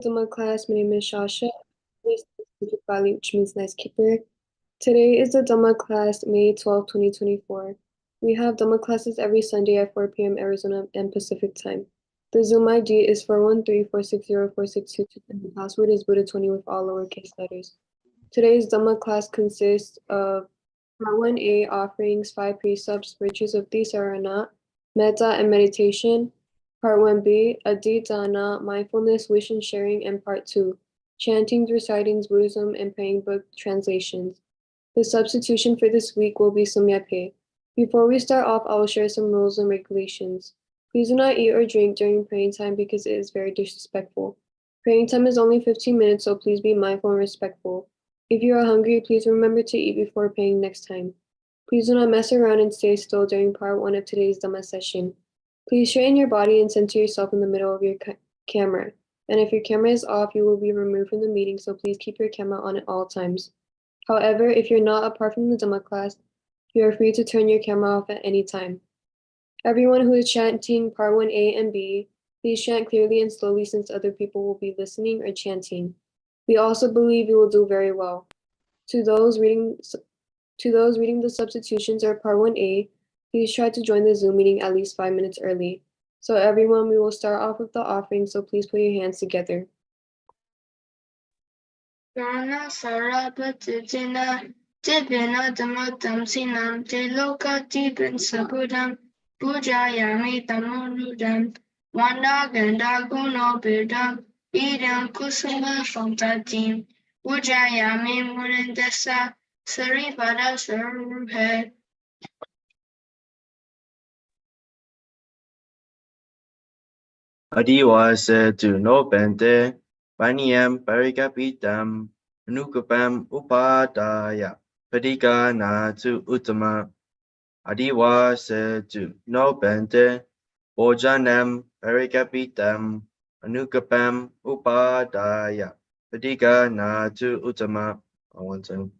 Dhamma class. My name is Shasha, which means nice keeper. Today is the Dhamma class, May 12, 2024. We have Dhamma classes every Sunday at 4 p.m. Arizona and Pacific time. The Zoom ID is 413-460-4622 and the password is Buddha20 with all lowercase letters. Today's Dhamma class consists of Part 1A, offerings, 5 precepts, virtues of Tisarana, metta, and meditation. Part 1B, Aditana, mindfulness, wish and sharing, and Part 2, chantings, recitings, Buddhism, and praying book translations. The substitution for this week will be Sumyape. Before we start off, I will share some rules and regulations. Please do not eat or drink during praying time because it is very disrespectful. Praying time is only 15 minutes, so please be mindful and respectful. If you are hungry, please remember to eat before praying next time. Please do not mess around and stay still during part 1 of today's Dhamma session. Please straighten your body and center yourself in the middle of your camera. And if your camera is off, you will be removed from the meeting, so please keep your camera on at all times. However, if you're not apart from the Dhamma class, you are free to turn your camera off at any time. Everyone who is chanting part 1A and B, please chant clearly and slowly since other people will be listening or chanting. We also believe you will do very well. To those reading the substitutions or part 1A, please try to join the Zoom meeting at least 5 minutes early. So everyone, we will start off with the offering, so please put your hands together. Rana Sarabhatina Divina Dhammatam Sinam Tiloka Dibin Sabudam Pujayami Tamonudam Wanda Ganda Guno Bidam Idam Kusuma Fantatim Pujayami Murindasa Sarivada Sarubhe. Adiwasa to no bente, Paniam Parikapitam, Nukapam Upadaya, Padika na to Uttama. Adiwasa to no bente, Bojanam Parikapitam, Anukapam Upadaya, Padika na to Uttama. I want to.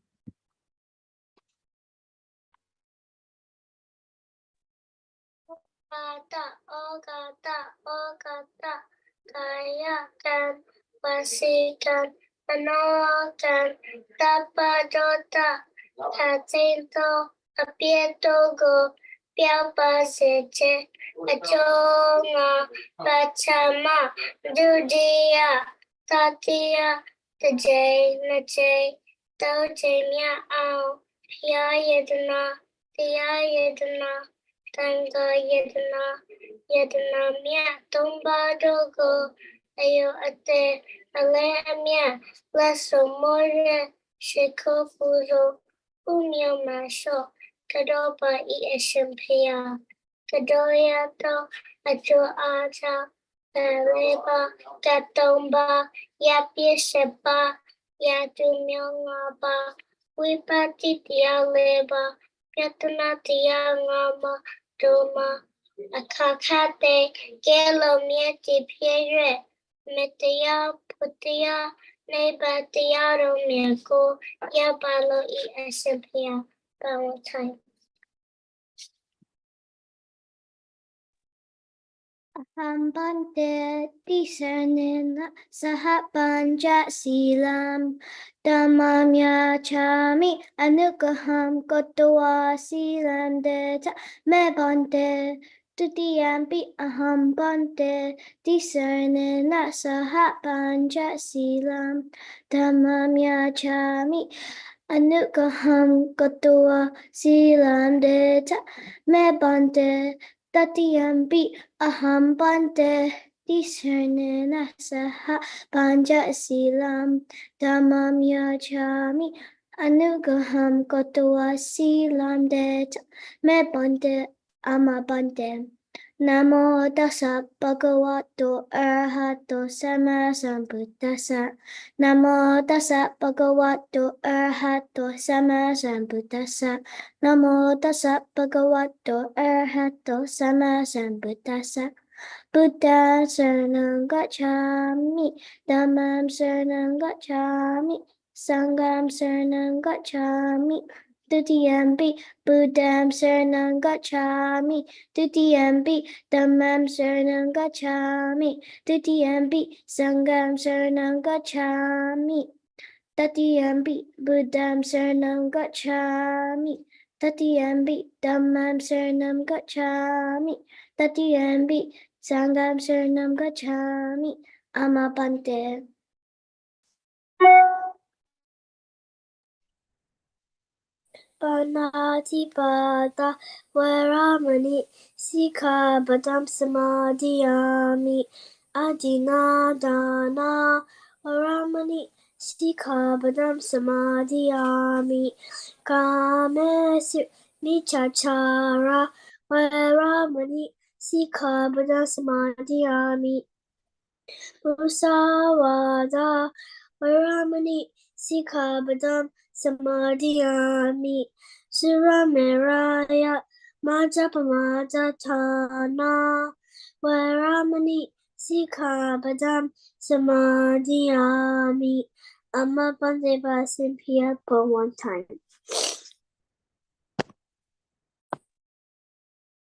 Ogata, Kayakan, Wasikan, Manokan, Tapadota, Tatinto, Apietogo, Piapaseche, Achonga, Pachama, Dudia, Tatia, Nache, Dojemia Ao, Pia Yedna, Tanga Yedna Mia, Tumba Dogo, Ayo Ate, Alemia, Lasso More, Shiko Fuzo, Umio Masho, Kadopa Eshimpia, Kadoyato, Ajo Ata, Leba, Katomba, Yapi Shepa, Yatumyongaba, Wipati Leba, Yatanatia Ngama Doma Akakate Gelo Mieti Pierre Metia Putia Neba Tiaro Mirko Yabalo Esempia Valentine. Ahambante Tisanena Sahapanja Silam Dhammamya Chami Anukaham Kotoa Silam Deta Mebante Tutiyampi Ahambante Tisanena Sahapanja Silam Dhammamya Chami Anukaham Kotoa Silam Deta Mebante Tatiyampi Ahambante Tisarnena Saha Panja Silam Dhammamya Chami Anugaham Kotoa Silam Det Mebante Amabante Namo Tassa Bhagavato Arahato Sama Sambuddhassa Namo Tassa Bhagavato Arahato Sama Sambuddhassa Namo Tassa Bhagavato Arahato Sama Sambuddhassa Buddha Saranam Gacchami Dhammam Saranam Gacchami Sangham Saranam Gacchami Tutiyampi Buddham Saranam Gacchami. Tutiyampi Dhammam Saranam Gacchami. Tutiyampi Sangham Saranam Gacchami. Tatiyampi Buddham Saranam Gacchami. Tatiyampi Dhammam Saranam Gacchami. Tatiyampi Sangham Saranam Gacchami. Amapante. Panatipada Varamani Sikhabadam Samadhiyami Adinadana Varamani Sikhabadam Samadhiyami Kamesu Michachara Varamani Sikhabadam Samadhiyami Musawada Varamani Sikhabadam Samadhiyami Surameraya Majapamadhatana Varamani Sikhabadam Samadhiyami. Amapante Vasimpiya for one time.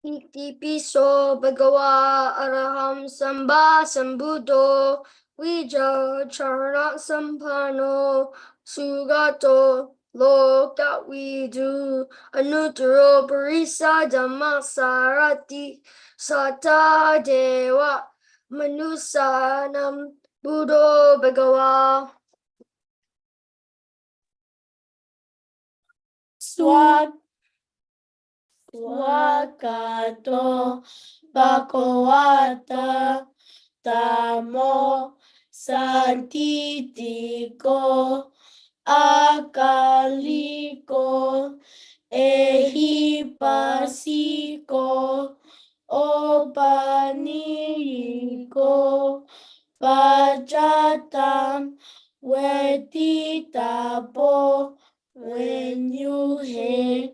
Iti piso bhagava araham samba sambuddho Vija charana sampano sugato lok that we do anuttaro parisa dhamma sarati sata deva manusanam buddho bhagava. Swakato Bhagavata Dhammo Santitiko Akaliko Ehipasiko Opaniriko Pajatam Veditapo when you hate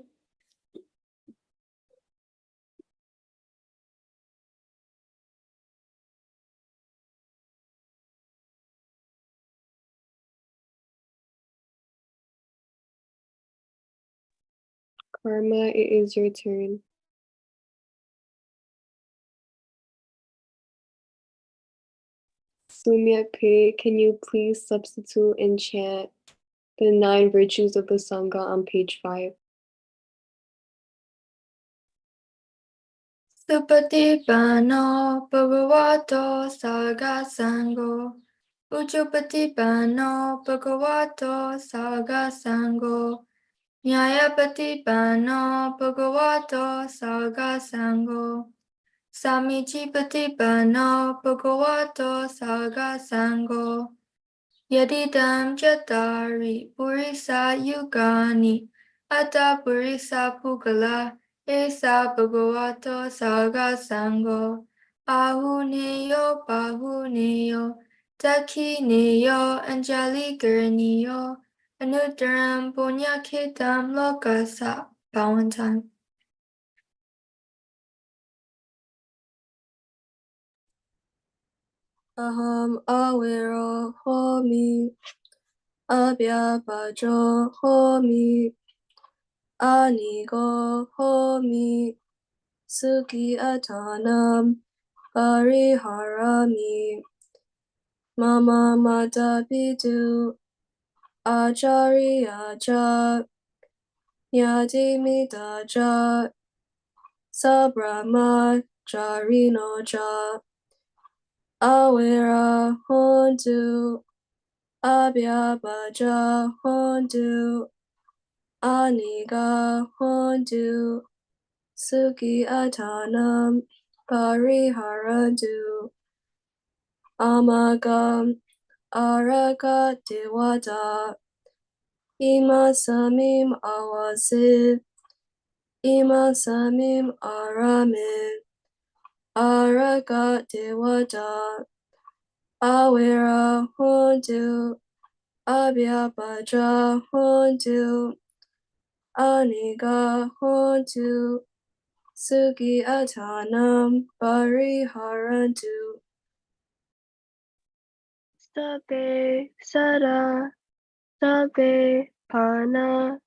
Karma, it is your turn. Sumyakpe, can you please substitute and chant the 9 virtues of the Sangha on page 5? Supatipano Bhagavato Saga Sango Ujupatipano Bhagavato Saga Sango Nyayapatipano Bhagavato Saga Sango Samichipatipano Bhagavato Saga Sango Yadidam Jatari Purisa Yugani Ata Purisa Pugala Esa Bhagavato Saga Sango Ahuneyo Pahuneyo Dakineyo Anjali Gurneyo Anudaram Punyakitam Lokasa Pawantan. Aham awero homi abhyabhajo homi anigo homi suki atanam pariharami mama matapitu acharyaja yadimitaja sabrahmacharinoja awera hontu abhyabhaja hontu aniga hontu suki atanam pariharantu amagam araka dewata ima samim awase ima samim arame araka dewata awera hontu abhyabhaja hontu aniga hontu suki atanam pariharantu. Sabe sada sabe pana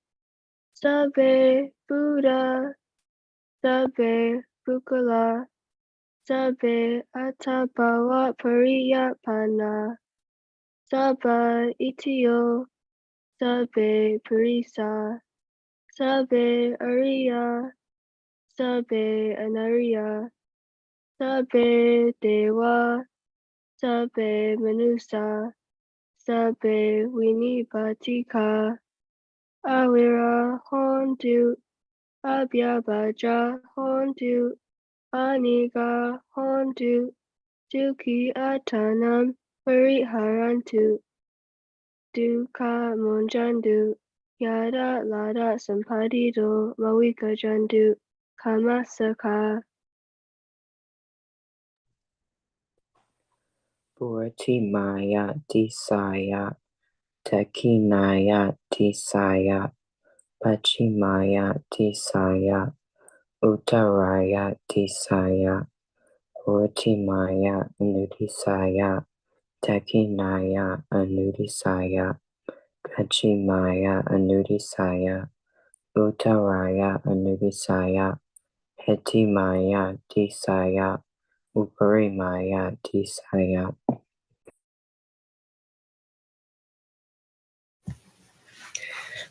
Sabbe Buddha, Sabbe Buddha, Sabbe Atabawa Pariyapana, Sabba Itio, Sabbe Purisa, Sabbe Ariya, Sabbe Anariya, Sabbe Dewa, Sabbe Manusa, Sabbe Winipatika, Awira Hondu, Abhyabaja Hondu, Aniga Hondu, Duki Atanam, Pariharantu, Duka Monjandu, Yada Lada Sampadido, Mawika Jandu, Kamasaka. Puratimaya Disaya Tekinaya Disaya Pachimaya Disaya Uttaraya Disaya Puratimaya Anudisaya Tekinaya Anudisaya Pachimaya Anudisaya Uttaraya Anudisaya Hetimaya Disaya Uparimaya Disaya.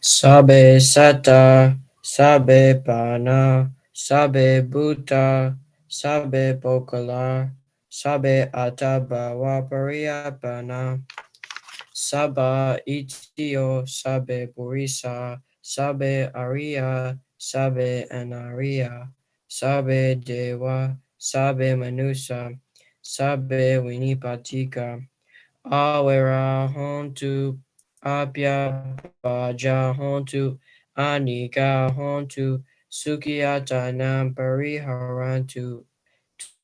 Sabe Sata, Sabe Pana, Sabe Buddha, Sabe Pokala, Sabe Atabawa Pariyapana, Saba Itio, Sabe Purisa, Sabe Arya, Sabe Anariya, Sabe Dewa, Sabe Manusa, Sabe Winipatika, Awera hontu, apya baja hontu, anika hontu, sukiata nam pariharantu,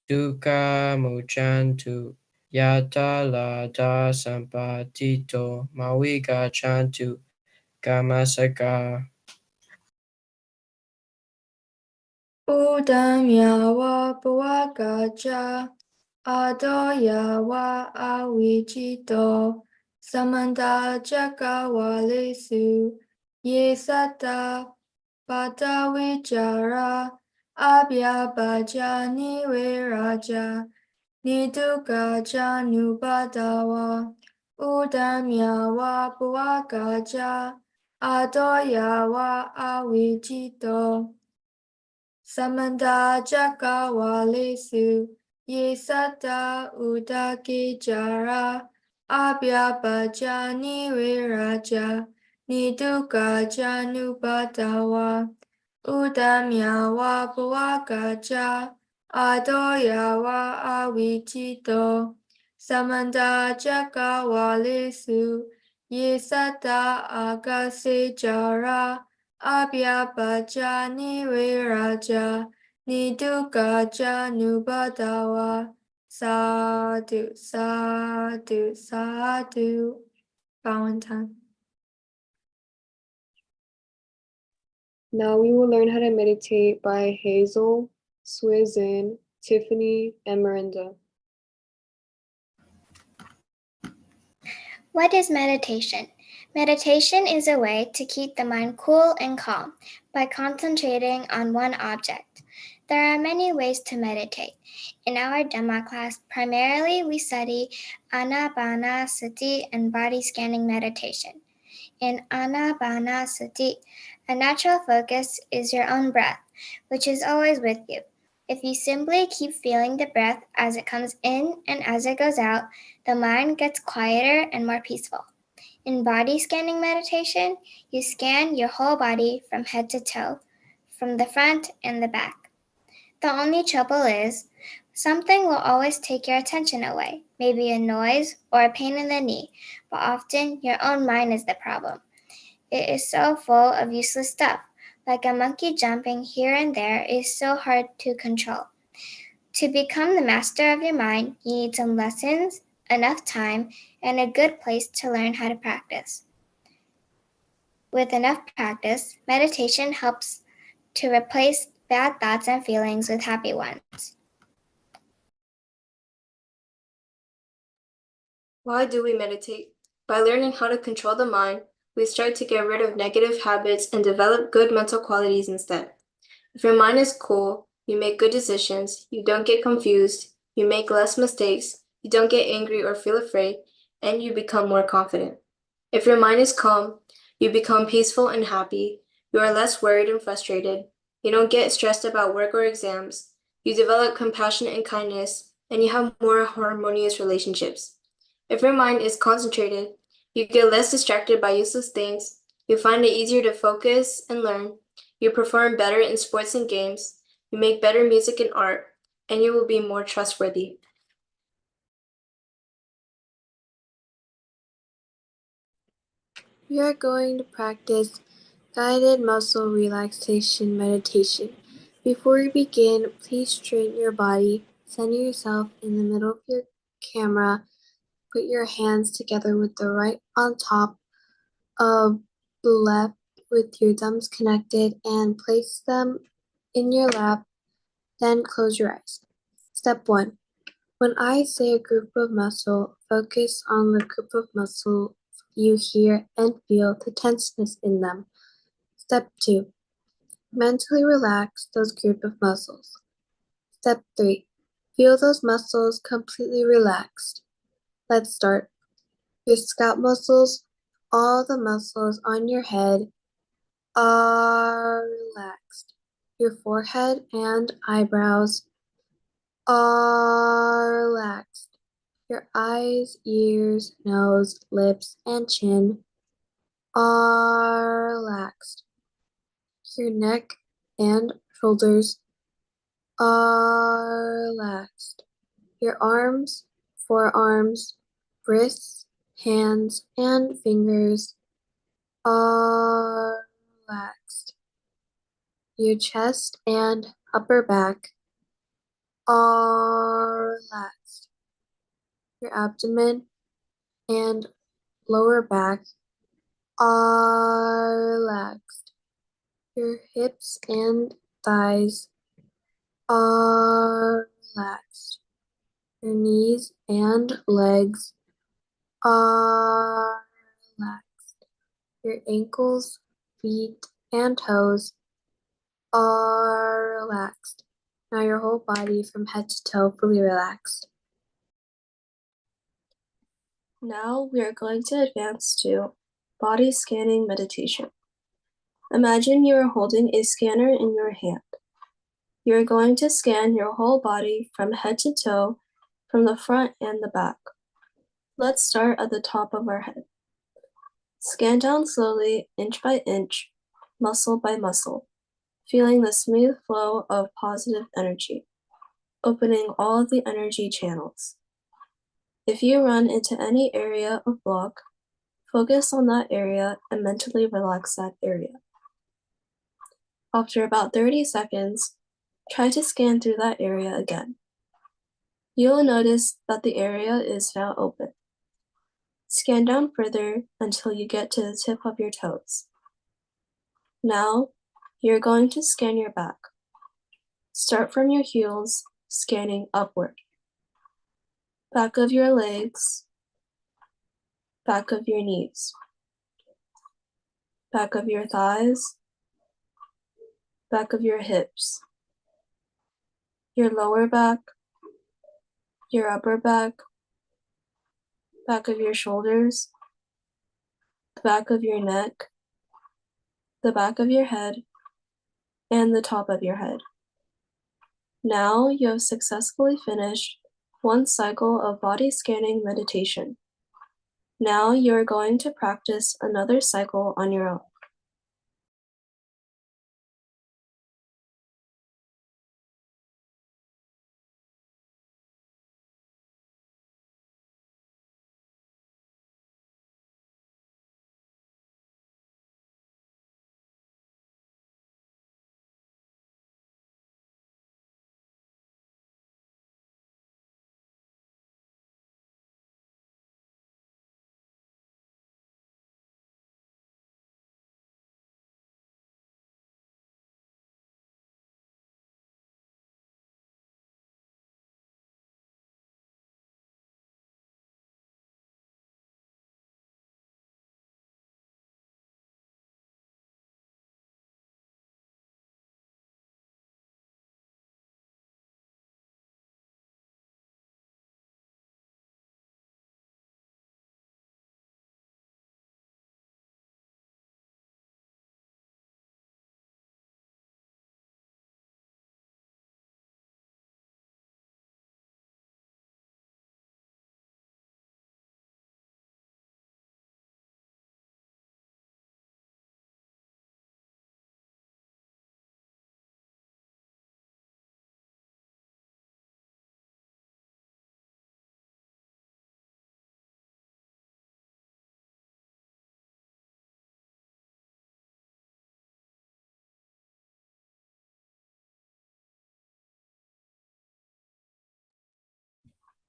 duka muchantu, yata lada sampatito, mawika chantu, kamasaka. Udamyawa Pawagaja Adoyawa Awijito Samanta Jakawalesu Yesata Patawijara Abhyabaja Niviraja Niduka Janubadawa Udamyawa Pawagaja Adoyawa Awijito Samanta Jakawalesu Yesata Udaki Jara Abhyabaja Niviraja Niduka Janubadawa Udamyawa Pawagaja Adoyawa Awijito Samanta Jakawalesu Yesata Agase Jara Abhyabaja Niviraja Niduka Janubadawa Sadhu, sadhu, sadhu. Valentine. Now we will learn how to meditate by Hazel, Swizin, Tiffany, and Miranda. What is meditation? Meditation is a way to keep the mind cool and calm by concentrating on one object. There are many ways to meditate. In our Dhamma class, primarily we study Anapanasati and body scanning meditation. In Anapanasati, a natural focus is your own breath, which is always with you. If you simply keep feeling the breath as it comes in and as it goes out, the mind gets quieter and more peaceful. In body scanning meditation, you scan your whole body from head to toe, from the front and the back. The only trouble is, something will always take your attention away, maybe a noise or a pain in the knee, but often your own mind is the problem. It is so full of useless stuff, like a monkey jumping here and there is so hard to control. To become the master of your mind, you need some lessons, enough time, and a good place to learn how to practice. With enough practice, meditation helps to replace bad thoughts and feelings with happy ones. Why do we meditate? By learning how to control the mind, we start to get rid of negative habits and develop good mental qualities instead. If your mind is cool, you make good decisions, you don't get confused, you make less mistakes, you don't get angry or feel afraid, and you become more confident. If your mind is calm, you become peaceful and happy, you are less worried and frustrated, you don't get stressed about work or exams, you develop compassion and kindness, and you have more harmonious relationships. If your mind is concentrated, you get less distracted by useless things, you find it easier to focus and learn, you perform better in sports and games, you make better music and art, and you will be more trustworthy. We are going to practice guided muscle relaxation meditation. Before we begin, please straighten your body, center yourself in the middle of your camera, put your hands together with the right on top of the left with your thumbs connected and place them in your lap, then close your eyes. Step 1. When I say a group of muscle, focus on the group of muscle you hear and feel the tenseness in them. Step 2. Mentally relax those group of muscles. Step 3. Feel those muscles completely relaxed. Let's start. Your scalp muscles, all the muscles on your head are relaxed. Your forehead and eyebrows are relaxed. Your eyes, ears, nose, lips, and chin are relaxed. Your neck and shoulders are relaxed. Your arms, forearms, wrists, hands, and fingers are relaxed. Your chest and upper back are relaxed. Your abdomen and lower back are relaxed. Your hips and thighs are relaxed. Your knees and legs are relaxed. Your ankles, feet, and toes are relaxed. Now your whole body from head to toe fully relaxed. Now we are going to advance to body scanning meditation. Imagine you are holding a scanner in your hand. You are going to scan your whole body from head to toe, from the front and the back. Let's start at the top of our head. Scan down slowly, inch by inch, muscle by muscle, feeling the smooth flow of positive energy, opening all the energy channels. If you run into any area of block, focus on that area and mentally relax that area. After about 30 seconds, try to scan through that area again. You will notice that the area is now open. Scan down further until you get to the tip of your toes. Now, you're going to scan your back. Start from your heels, scanning upward. Back of your legs, back of your knees, back of your thighs, back of your hips, your lower back, your upper back of your shoulders, the back of your neck, the back of your head, and the top of your head. Now you have successfully finished one cycle of body scanning meditation. Now you are going to practice another cycle on your own.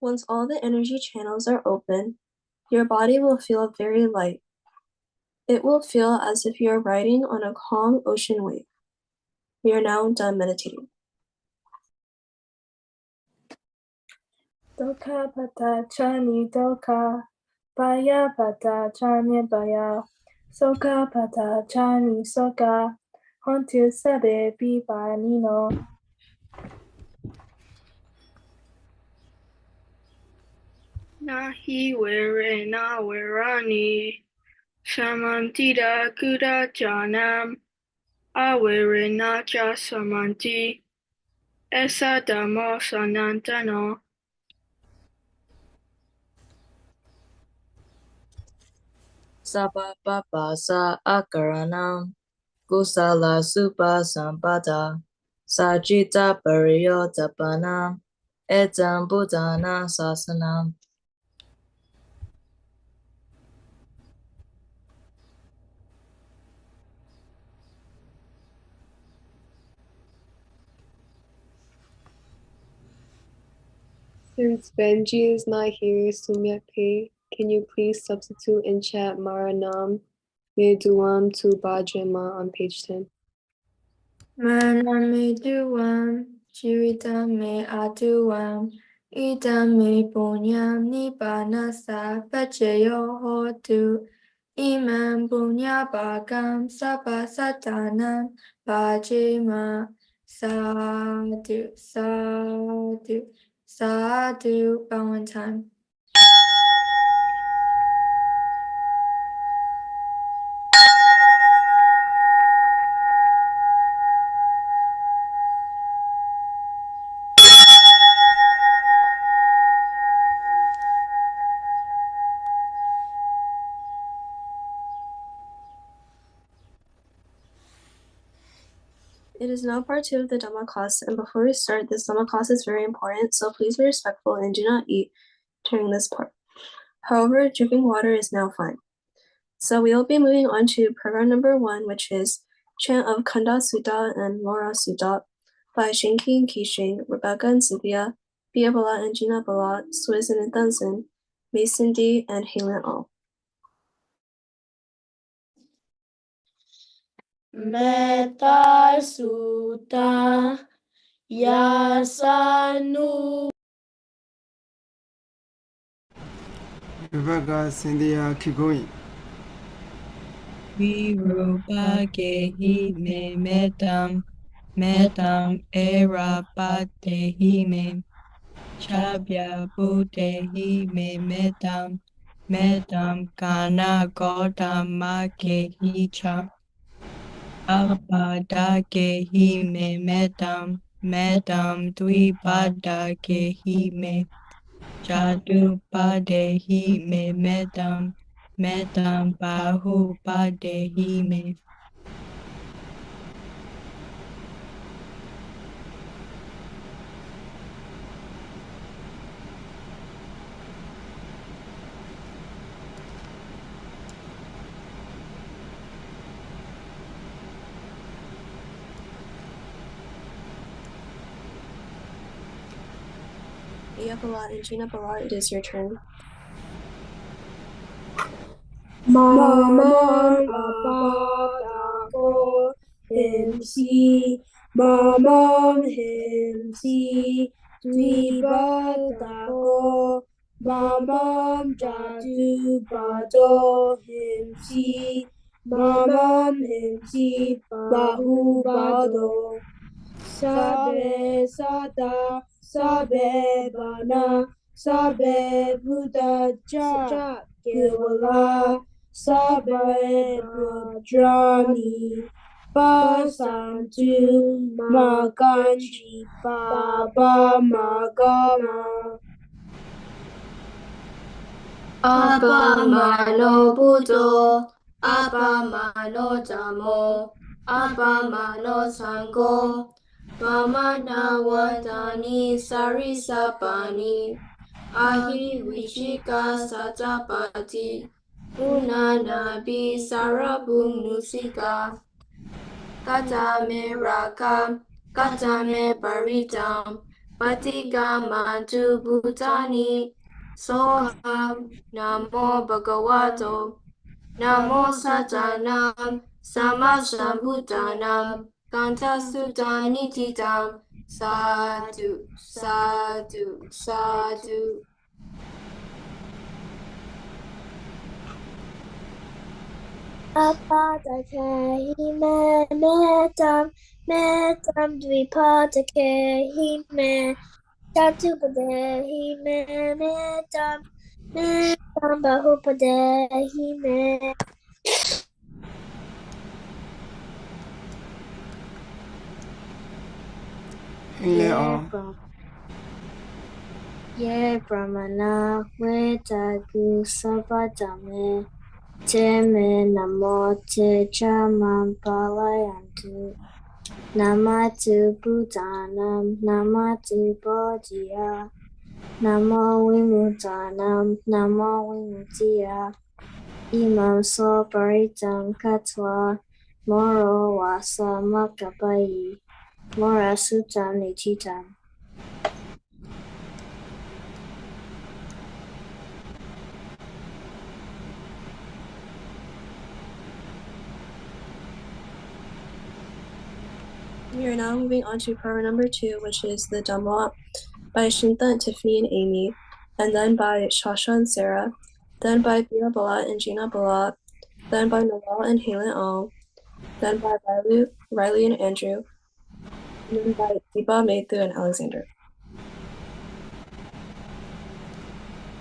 Once all the energy channels are open, your body will feel very light. It will feel as if you are riding on a calm ocean wave. We are now done meditating. Doka pata chani doka, baya pata chani baya, soka pata chani soka, hontu sabe biba nino. Nahi were na werani, samantida kuda janam, awere na cha samanti, esa damo sanantano. Sabapapasa akaranam kusala supa sampada sajita pariyotapana etam buddhana sasanam. Since Benji is not here, Sumyepe, can you please substitute and chat Maranam Meduam to Bajema on page 10? Maranam Meduam, Chiritam me Aduam, Idam me Punyam Nibanasa Pachayo Hotu, Imam Punya Bagam Sapa Satanam Bajema Sadhu Sadhu Sadhu. One time. It is now part 2 of the Dhamma class, and before we start, this Dhamma class is very important, so please be respectful and do not eat during this part. However, drinking water is now fine. So we will be moving on to program number 1, which is Chant of Kanda Sutta and Mora Sutta by Shinki and Kishin, Rebecca and Cynthia, Bia Bala and Gina Bala, Susan and Thunson, Mason D, and Halen All. Metta Sutta Yasanu. Rebecca, Cynthia, keep going. Virupakehi me metam, metam erapatehi me, chabya putehi me metam, metam kana gotamakehi cha, apadakehi me metam, metam dvipadakehi me, Chatupadehi me metam, metam bahupadehi me. Bia Bala and Gina Bala, it is your turn. Mamam apadako himsi, mamam himsi, dvipatako, mamam jatu pato himsi, mamam himsi, bahupado. Sabe sata, sabe bana, sabe buddha cha, kevala, sabe bhadrani, pasantu maganchi, baba magama. Apamano Buddho, Apamano Dhammo, Apamano Sangho, Pamana Wadani Sarisapani, Ahi Vichika Satapati, Unanabi Sarabhum Nusika, Katame Rakam, Katame Paritam, Patigamantu Bhutani Soham Namo Bhagavato Namo Satanam Samasambhutanam Kantasutani Titam Sadhu Sadhu Sadhu. Apatake hime metam dvipatake hime chatupade hime metam bahupade hime. Ye brahmana vetagu savatame te me namo te chamam palayantu namatu bhutanam namatu bodhiya namo vimutanam namo vimutiya imam so paritam katva moro wasa makapayi mora sutam nichitam. We are now moving on to prayer number 2, which is the Dhamma by Shinta and Tiffany and Amy, and then by Shasha and Sarah, then by Bia Bala and Gina Bala, then by Noel and Halen O, then by Riley and Andrew, and then by Deepa, Mathu, and Alexander.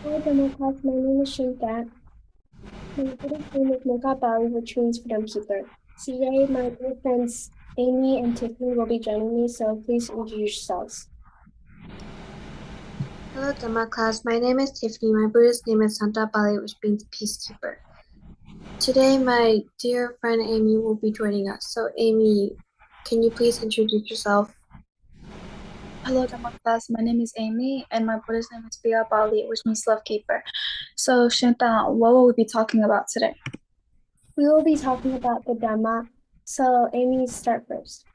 Hi, Dhamma class. My name is Shinta. My Buddhist name is Moka Bali, which means freedom keeper. Today, my dear friends Amy and Tiffany will be joining me, so please introduce yourselves. Hello, Dhamma class. My name is Tiffany. My Buddhist name is Santa Bali, which means peacekeeper. Today, my dear friend Amy will be joining us. So, Amy, can you please introduce yourself? Hello, Dhamma class. My name is Amy, and my Buddhist name is Bia Bali, which means love keeper. So, Shinta, what will we be talking about today? We will be talking about the Dhamma. So, Amy, start first.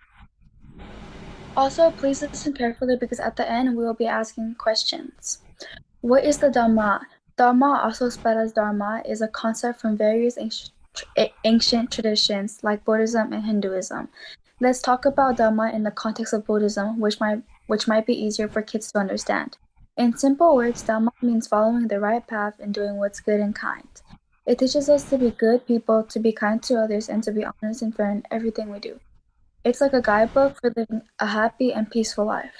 Also, please listen carefully because at the end we will be asking questions. What is the Dhamma? Dhamma, also spelled as Dharma, is a concept from various ancient traditions like Buddhism and Hinduism. Let's talk about Dhamma in the context of Buddhism, which might be easier for kids to understand. In simple words, Dhamma means following the right path and doing what's good and kind. It teaches us to be good people, to be kind to others, and to be honest and fair in everything we do. It's like a guidebook for living a happy and peaceful life.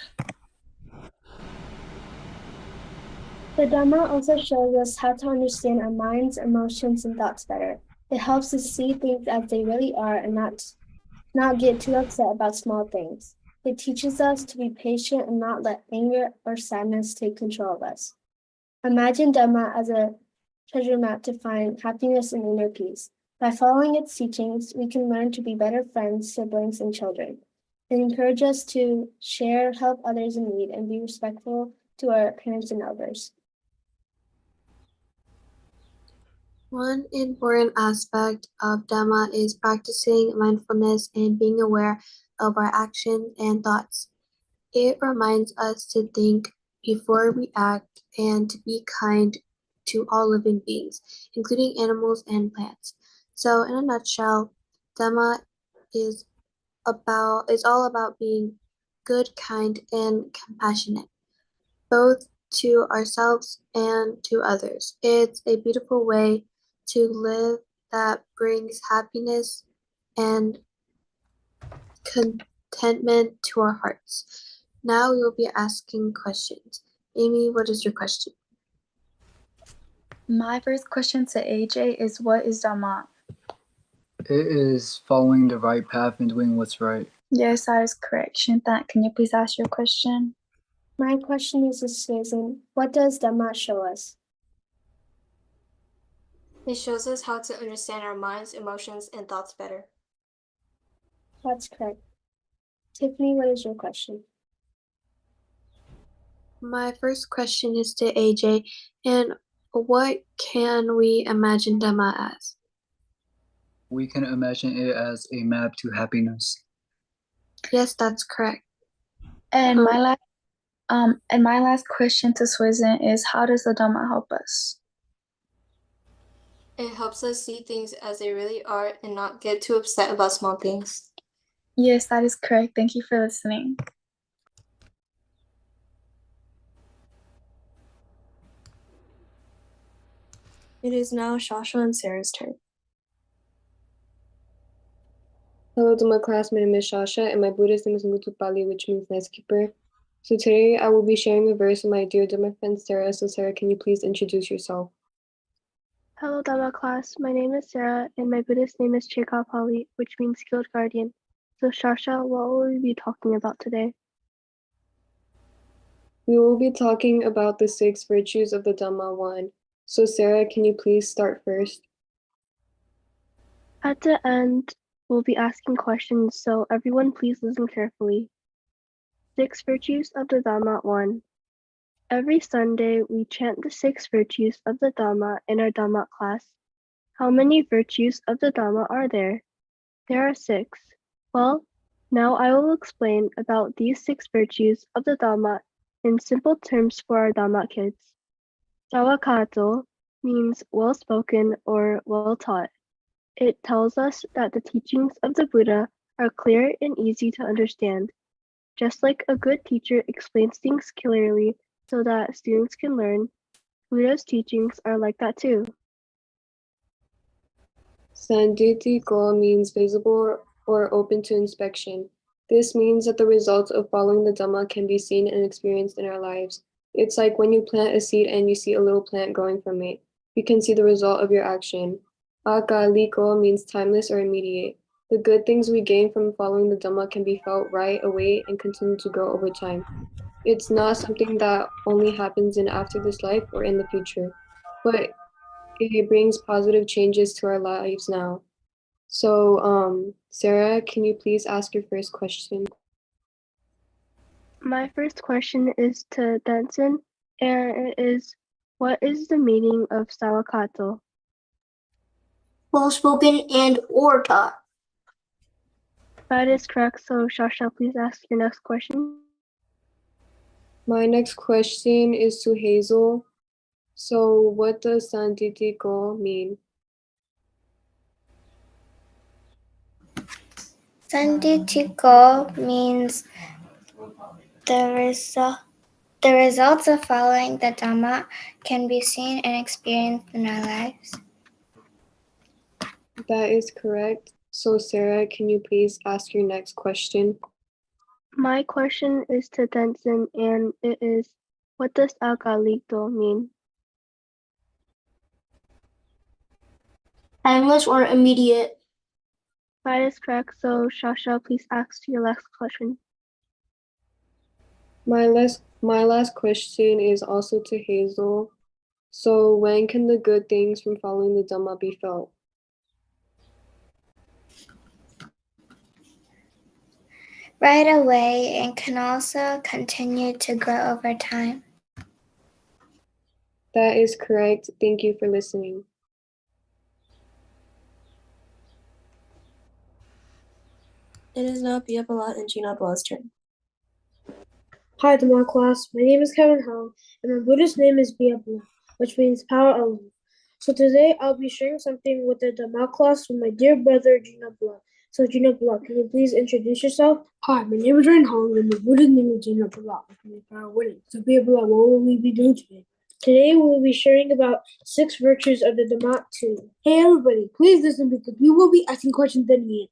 The Dhamma also shows us how to understand our minds, emotions, and thoughts better. It helps us see things as they really are and not get too upset about small things. It teaches us to be patient and not let anger or sadness take control of us. Imagine Dhamma as a treasure map to find happiness and inner peace. By following its teachings, we can learn to be better friends, siblings, and children. It encourages us to share, help others in need, and be respectful to our parents and elders. One important aspect of Dhamma is practicing mindfulness and being aware of our actions and thoughts. It reminds us to think before we act and to be kind to all living beings, including animals and plants. So, in a nutshell, Dhamma is all about being good, kind, and compassionate, both to ourselves and to others. It's a beautiful way to live that brings happiness and contentment to our hearts. Now we will be asking questions. Amy, what is your question? My first question to AJ is, what is Dhamma? It is following the right path and doing what's right. Yes, that is correct. Shinta, can you please ask your question? My question is to Susan. What does Dhamma show us? It shows us how to understand our minds, emotions, and thoughts better. That's correct. Tiffany, what is your question? My first question is to AJ, and what can we imagine Dhamma as? We can imagine it as a map to happiness. Yes, that's correct. And my last And my last question to Swisen is, how does the Dhamma help us? It helps us see things as they really are and not get too upset about small things. Yes, that is correct. Thank you for listening. It is now Shasha and Sarah's turn. Hello to my class, my name is Shasha, and my Buddhist name is Mutupali, which means nice keeper. So today I will be sharing a verse with my dear Dhamma friend Sarah. So Sarah, can you please introduce yourself? Hello Dhamma class, my name is Sarah, and my Buddhist name is Pali, which means skilled guardian. So Shasha, what will we be talking about today? We will be talking about the 6 virtues of the Dhamma 1. So Sarah, can you please start first? At the end, we'll be asking questions, so everyone please listen carefully. 6 virtues of the Dhamma 1. Every Sunday, we chant the 6 virtues of the Dhamma in our Dhamma class. How many virtues of the Dhamma are there? There are 6. Well, now I will explain about these 6 virtues of the Dhamma in simple terms for our Dhamma kids. Sawakato means well-spoken or well-taught. It tells us that the teachings of the Buddha are clear and easy to understand. Just like a good teacher explains things clearly so that students can learn, Buddha's teachings are like that too. Sanditiko means visible or open to inspection. This means that the results of following the Dhamma can be seen and experienced in our lives. It's like when you plant a seed and you see a little plant growing from it. You can see the result of your action. Akaliko means timeless or immediate. The good things we gain from following the Dhamma can be felt right away and continue to grow over time. It's not something that only happens in after this life or in the future, but it brings positive changes to our lives now. So, Sarah, can you please ask your first question? My first question is to Denson, and it is, what is the meaning of Sawakato? Well-spoken and or taught. That is correct, so Shasha, please ask your next question. My next question is to Hazel. So, what does Sanditiko mean? Sanditiko means the results of following the Dhamma can be seen and experienced in our lives. That is correct. So, Sarah, can you please ask your next question? My question is to Denson, and it is, what does agalito mean? Timeless or immediate. That is correct, so Shasha, please ask your last question. My last question is also to Hazel. So, when can the good things from following the Dhamma be felt? Right away, and can also continue to grow over time. That is correct. Thank you for listening. It is now Biabala and Gina Bla's turn. Hi, Dhamma class. My name is Kevin Hong, and my Buddhist name is Biabala, which means power of love. So today I'll be sharing something with the Dhamma class with my dear brother Gina Bla. So Gina Bla, can you please introduce yourself? Hi, my name is Ryan Hong, and my Buddhist name is Gina Bla, which means power of winning. So Biabala, what will we be doing today? Today we'll be sharing about 6 virtues of the Dhamma 2. Hey everybody, please listen because we will be asking questions at the end.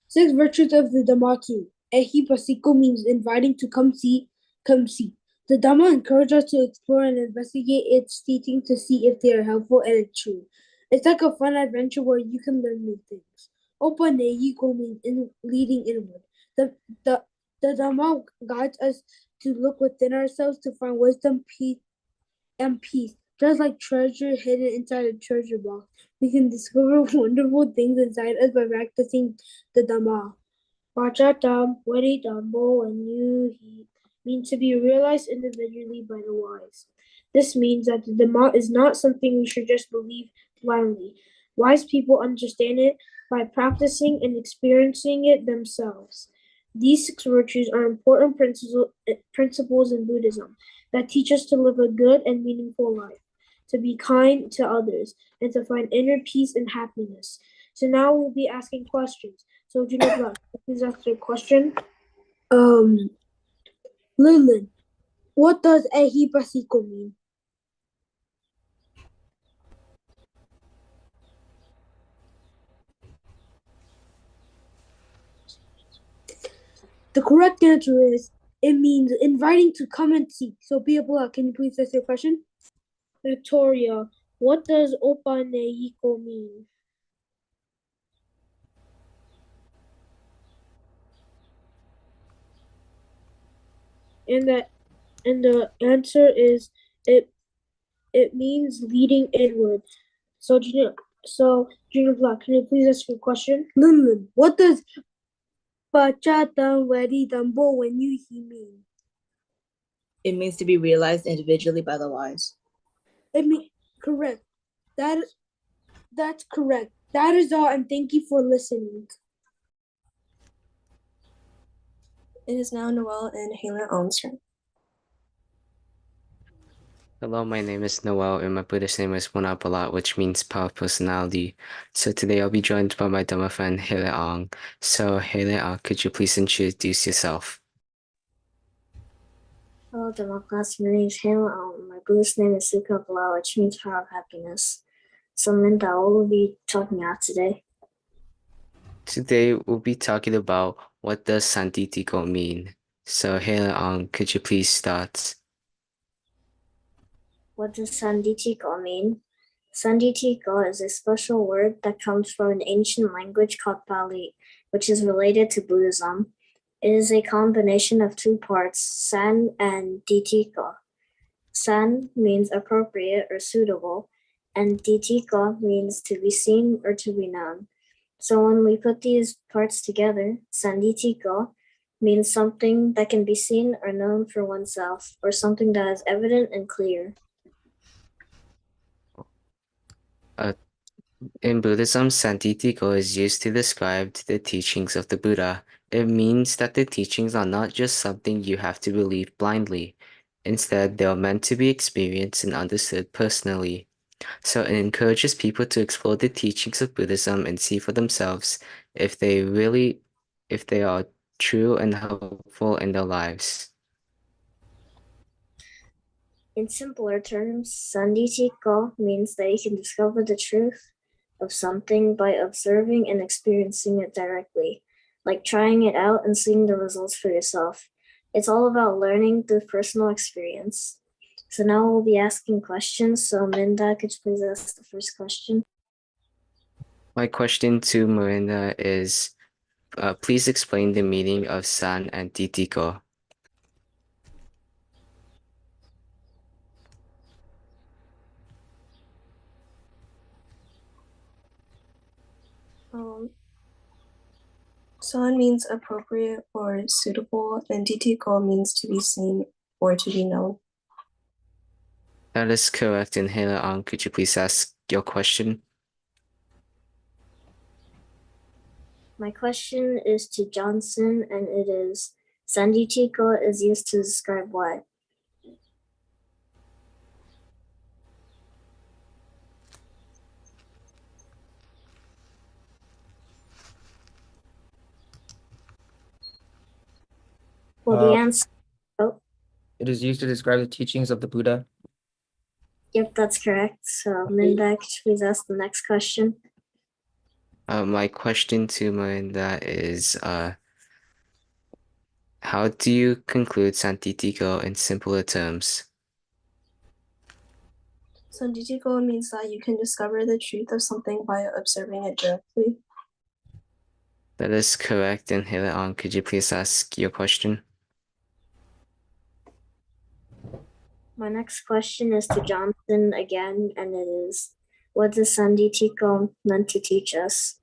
6 virtues of the Dhamma 2. Ehi pasiko means inviting to come see. The Dhamma encourages us to explore and investigate its teachings to see if they are helpful and true. It's like a fun adventure where you can learn new things. Opa Neyiko means leading inward. The Dhamma guides us to look within ourselves to find wisdom, peace. Just like treasure hidden inside a treasure box, we can discover wonderful things inside us by practicing the Dhamma. Vachatam, Varidambo, and Yuhi mean to be realized individually by the wise. This means that the Dhamma is not something we should just believe blindly. Wise people understand it by practicing and experiencing it themselves. These 6 virtues are important principles in Buddhism that teach us to live a good and meaningful life, to be kind to others, and to find inner peace and happiness. So now we'll be asking questions. So Junior Black, please ask your question. Lilin, what does ehipasiko mean? The correct answer is it means inviting to come and see. So Bia Black, can you please ask your question? Victoria, what does opanehiko mean? And the answer is it means leading inward. So Junior Black, can you please ask your question? Lin, what does Pachatan Wedi Dambo when you mean? It means to be realized individually by the wise. It mean correct. That's correct. That is all, and thank you for listening. It is now Noel and Hela Ong's turn. Hello, my name is Noel, and my Buddhist name is Munapalat, which means power personality. So today I'll be joined by my Dhamma friend Hele Ong. So Hele Ong, could you please introduce yourself? Hello, Dhamma class. My name is Hannah. My Buddhist name is Sukha Palau, which means power of happiness. So, Minda, what will we be talking about today? Today we'll be talking about what does Sanditiko mean. So Hele Ong, could you please start? What does Sanditiko mean? Sanditiko is a special word that comes from an ancient language called Pali, which is related to Buddhism. It is a combination of 2 parts, san and ditiko. San means appropriate or suitable, and ditiko means to be seen or to be known. So when we put these parts together, sanditiko means something that can be seen or known for oneself, or something that is evident and clear. In Buddhism, Sanditiko is used to describe the teachings of the Buddha. It means that the teachings are not just something you have to believe blindly. Instead, they are meant to be experienced and understood personally. So it encourages people to explore the teachings of Buddhism and see for themselves if they are true and helpful in their lives. In simpler terms, sanditiko means that you can discover the truth of something by observing and experiencing it directly, like trying it out and seeing the results for yourself. It's all about learning through personal experience. So now we'll be asking questions. So Minda, could you please ask the first question? My question to Miranda is, please explain the meaning of San and Titiko. San means appropriate or suitable, and ditiko means to be seen or to be known. That is correct. And Hele Ong, could you please ask your question? My question is to Johnson, and it is, sanditiko is used to describe what? Well, the answer. Oh, It is used to describe the teachings of the Buddha. yep, that's correct. So, Minda, could you please ask the next question? My question to Miranda is, how do you conclude Santitiko in simpler terms? Sanditiko means that you can discover the truth of something by observing it directly. That is correct. And Hele Ong, could you please ask your question? My next question is to Johnson again, and it is, what does Sanditiko meant to teach us?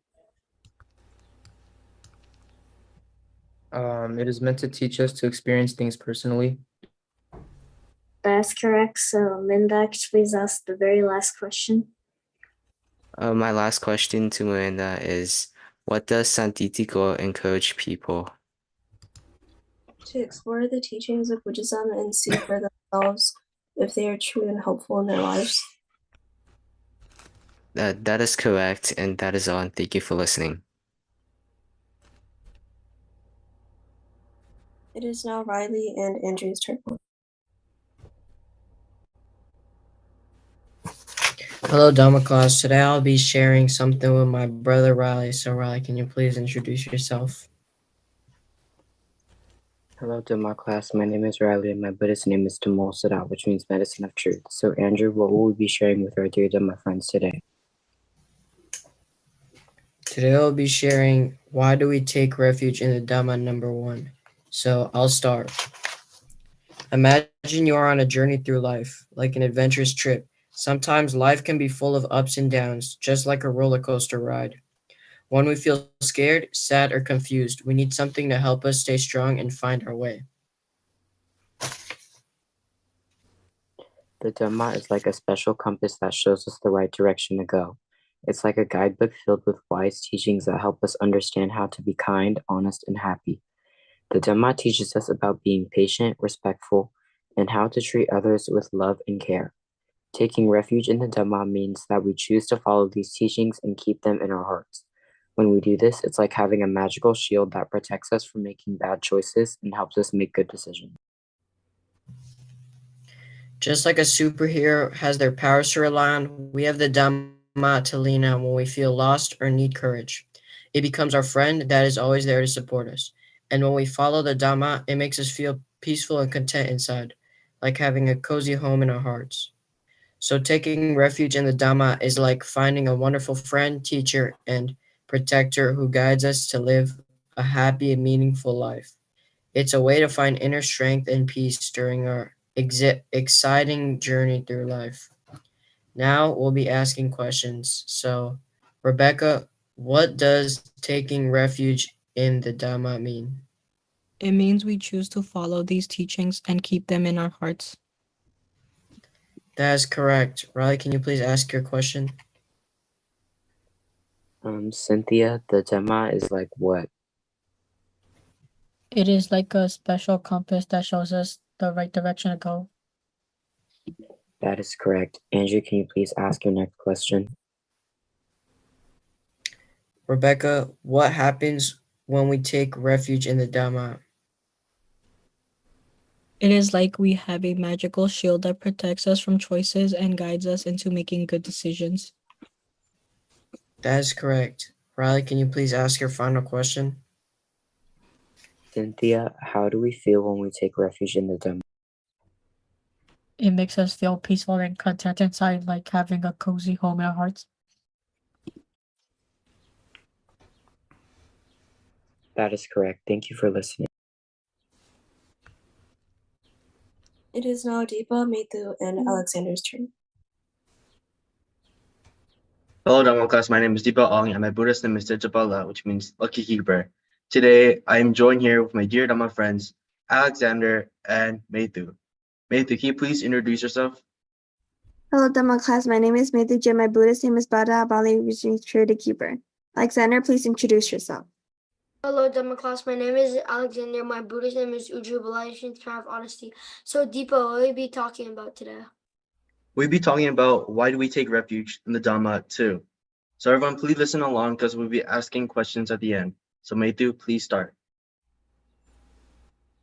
It is meant to teach us to experience things personally. That's correct. So, Minda, could you please ask the very last question? My last question to Miranda is, what does Santitiko encourage people? To explore the teachings of Buddhism and see for themselves if they are true and helpful in their lives. That is correct, and that is all, and thank you for listening. It is now Riley and Andrew's turn. Hello, Dhamma class. Today I'll be sharing something with my brother Riley. So, Riley, can you please introduce yourself? Hello, Dhamma class. My name is Riley, and my Buddhist name is Dhamma, which means medicine of truth. So, Andrew, what will we be sharing with our dear Dhamma friends today? Today I'll be sharing why do we take refuge in the Dhamma number 1. So, I'll start. Imagine you are on a journey through life, like an adventurous trip. Sometimes life can be full of ups and downs, just like a roller coaster ride. When we feel scared, sad, or confused, we need something to help us stay strong and find our way. The Dhamma is like a special compass that shows us the right direction to go. It's like a guidebook filled with wise teachings that help us understand how to be kind, honest, and happy. The Dhamma teaches us about being patient, respectful, and how to treat others with love and care. Taking refuge in the Dhamma means that we choose to follow these teachings and keep them in our hearts. When we do this, it's like having a magical shield that protects us from making bad choices and helps us make good decisions. Just like a superhero has their powers to rely on, we have the Dhamma to lean on when we feel lost or need courage. It becomes our friend that is always there to support us. And when we follow the Dhamma, it makes us feel peaceful and content inside, like having a cozy home in our hearts. So taking refuge in the Dhamma is like finding a wonderful friend, teacher, and protector who guides us to live a happy and meaningful life. It's a way to find inner strength and peace during our exciting journey through life. Now we'll be asking questions. So, Rebecca, what does taking refuge in the Dhamma mean? It means we choose to follow these teachings and keep them in our hearts. That is correct. Riley, can you please ask your question? Cynthia, the Dhamma is like what? It is like a special compass that shows us the right direction to go. That is correct. Andrew, can you please ask your next question? Rebecca, what happens when we take refuge in the Dhamma? It is like we have a magical shield that protects us from choices and guides us into making good decisions. That is correct. Riley, can you please ask your final question? Cynthia, how do we feel when we take refuge in the Dhamma? It makes us feel peaceful and content inside, like having a cozy home in our hearts. That is correct. Thank you for listening. It is now Deepa, Methu, and Alexander's turn. Hello, Dhamma class. My name is Deepa Ong, and my Buddhist name is Tejapala, which means lucky keeper. Today, I am joined here with my dear Dhamma friends, Alexander and Methu. Methu, can you please introduce yourself? Hello, Dhamma class. My name is Methu Jim. My Buddhist name is Bada Bali, which means Charity Keeper. Alexander, please introduce yourself. Hello, Dhamma class. My name is Alexander. My Buddhist name is Uju Balai, kind of honesty. So, Deepa, what will we be talking about today? We'll be talking about why do we take refuge in the Dhamma too. So everyone, please listen along because we'll be asking questions at the end. So Methu, please start.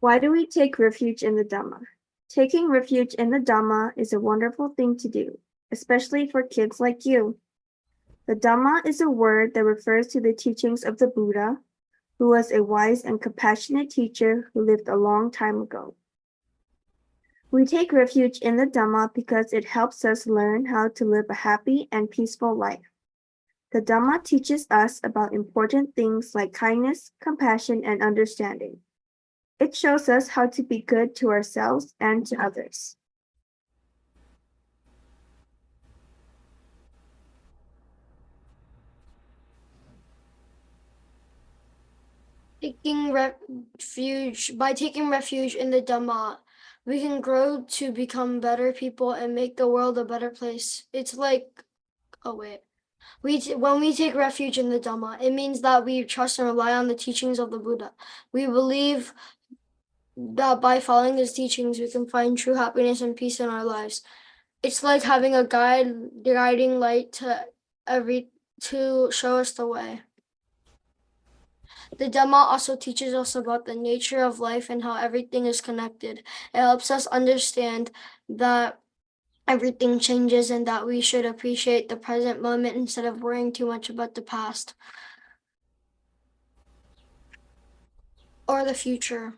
Why do we take refuge in the Dhamma? Taking refuge in the Dhamma is a wonderful thing to do, especially for kids like you. The Dhamma is a word that refers to the teachings of the Buddha, who was a wise and compassionate teacher who lived a long time ago. We take refuge in the Dhamma because it helps us learn how to live a happy and peaceful life. The Dhamma teaches us about important things like kindness, compassion, and understanding. It shows us how to be good to ourselves and to others. By taking refuge in the Dhamma, we can grow to become better people and make the world a better place. It's like, when we take refuge in the Dhamma, it means that we trust and rely on the teachings of the Buddha. We believe that by following his teachings, we can find true happiness and peace in our lives. It's like having a guiding light to show us the way. The Dhamma also teaches us about the nature of life and how everything is connected. It helps us understand that everything changes and that we should appreciate the present moment instead of worrying too much about the past or the future.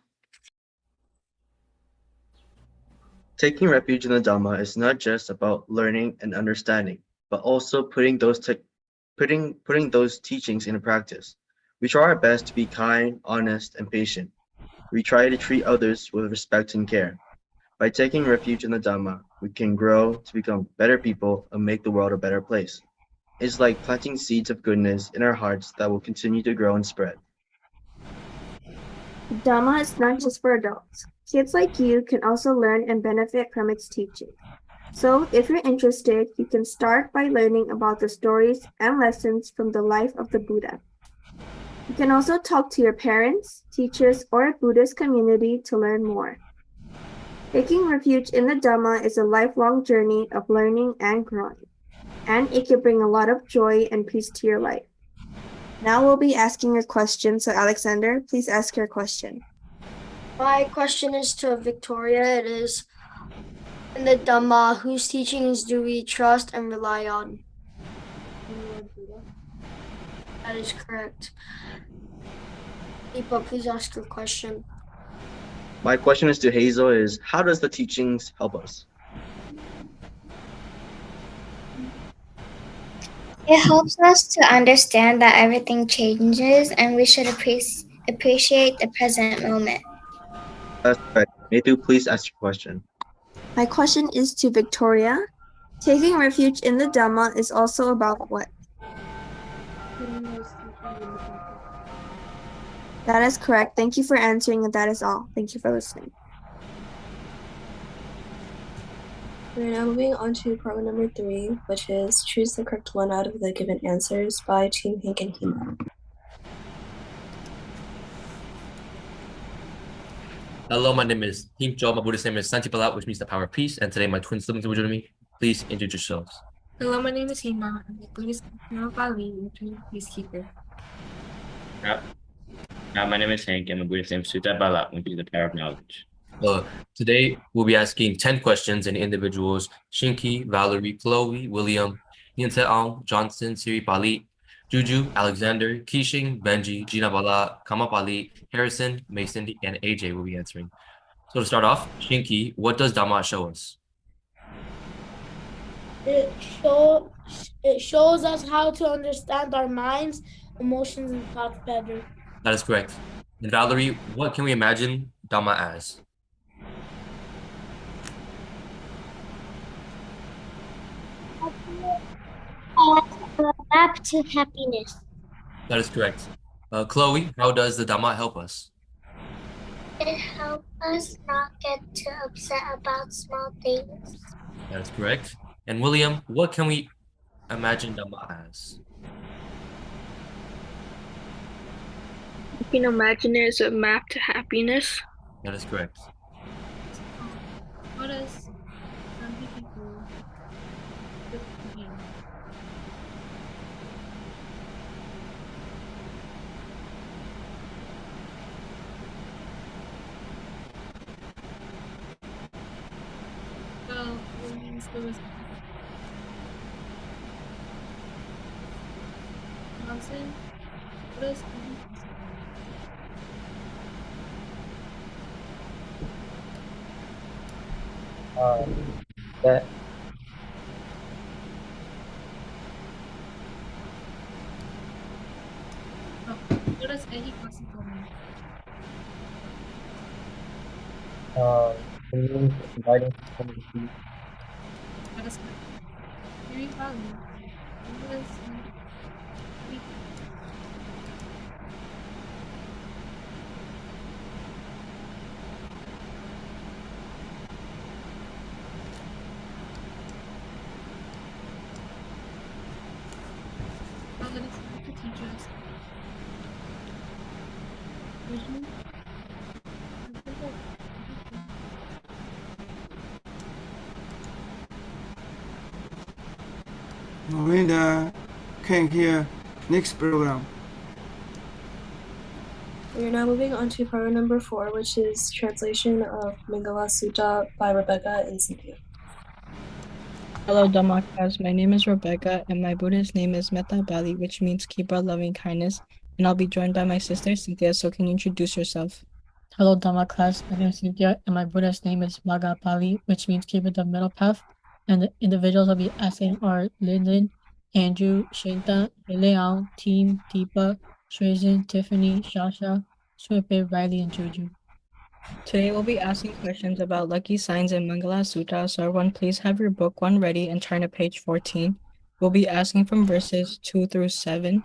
Taking refuge in the Dhamma is not just about learning and understanding, but also putting those teachings into practice. We try our best to be kind, honest, and patient. We try to treat others with respect and care. By taking refuge in the Dhamma, we can grow to become better people and make the world a better place. It's like planting seeds of goodness in our hearts that will continue to grow and spread. Dhamma is not just for adults. Kids like you can also learn and benefit from its teaching. So, if you're interested, you can start by learning about the stories and lessons from the life of the Buddha. You can also talk to your parents, teachers, or a Buddhist community to learn more. Taking refuge in the Dhamma is a lifelong journey of learning and growing, and it can bring a lot of joy and peace to your life. Now we'll be asking a question, so Alexander, please ask your question. My question is to Victoria. It is, in the Dhamma, whose teachings do we trust and rely on? That is correct. Deepa, please ask your question. My question is to Hazel is, how does the teachings help us? It helps us to understand that everything changes and we should appreciate the present moment. That's right. Matthew, please ask your question. My question is to Victoria. Taking refuge in the Dhamma is also about what? That is correct. Thank you for answering, and that is all. Thank you for listening. We're now moving on to problem number 3, which is choose the correct one out of the given answers by Team Hank and Hema. Hello, my name is Team Joe. My Buddhist name is Santipalat, which means the power of peace. And today my twin siblings will join me. Please introduce yourselves. Hello, my name is Hema. I'm a Buddhist Pali, which means peacekeeper. My name is Hank, and my Buddhist name is Sutta which is the power of knowledge. Today we'll be asking 10 questions, and individuals Shinky, Valerie, Chloe, William, Yinse Ong, Johnson, Siri Pali, Juju, Alexander, Keishing, Benji, Gina Bala, Kamapali, Harrison, Mason, and AJ will be answering. So to start off, Shinky, what does Dhamma show us? It shows us how to understand our minds, emotions, and thoughts better. That is correct. And Valerie, what can we imagine Dhamma as? A map to happiness. That is correct. Chloe, how does the Dhamma help us? It helps us not get too upset about small things. That is correct. And William, what can we imagine Dhamma as? You can imagine it as a map to happiness. That is correct. What does some people mean? Well, it means there was Johnson. What does That what does Eddie classical mean? it means guiding from the peace. That is correct. Very valid. What does that is to teach us vision and simple Melinda, can hear next program. We are now moving on to part number 4, which is translation of Mangala Sutta by Rebecca and Cynthia. Hello, Dhamma class. My name is Rebecca, and my Buddhist name is Metta Bali, which means keeper of loving kindness. And I'll be joined by my sister Cynthia. So, can you introduce yourself? Hello, Dhamma class. My name is Cynthia, and my Buddhist name is Maga Pali, which means keeper of the middle path. And the individuals I'll be asking are Lyndon, Andrew, Shinta, Leao, Team, Deepa, Shrezen, Tiffany, Shasha, Swipe, Riley, and Juju. Today we'll be asking questions about lucky signs in Mangala Sutta, so everyone please have your book one ready and turn to page 14. We'll be asking from verses 2 through 7.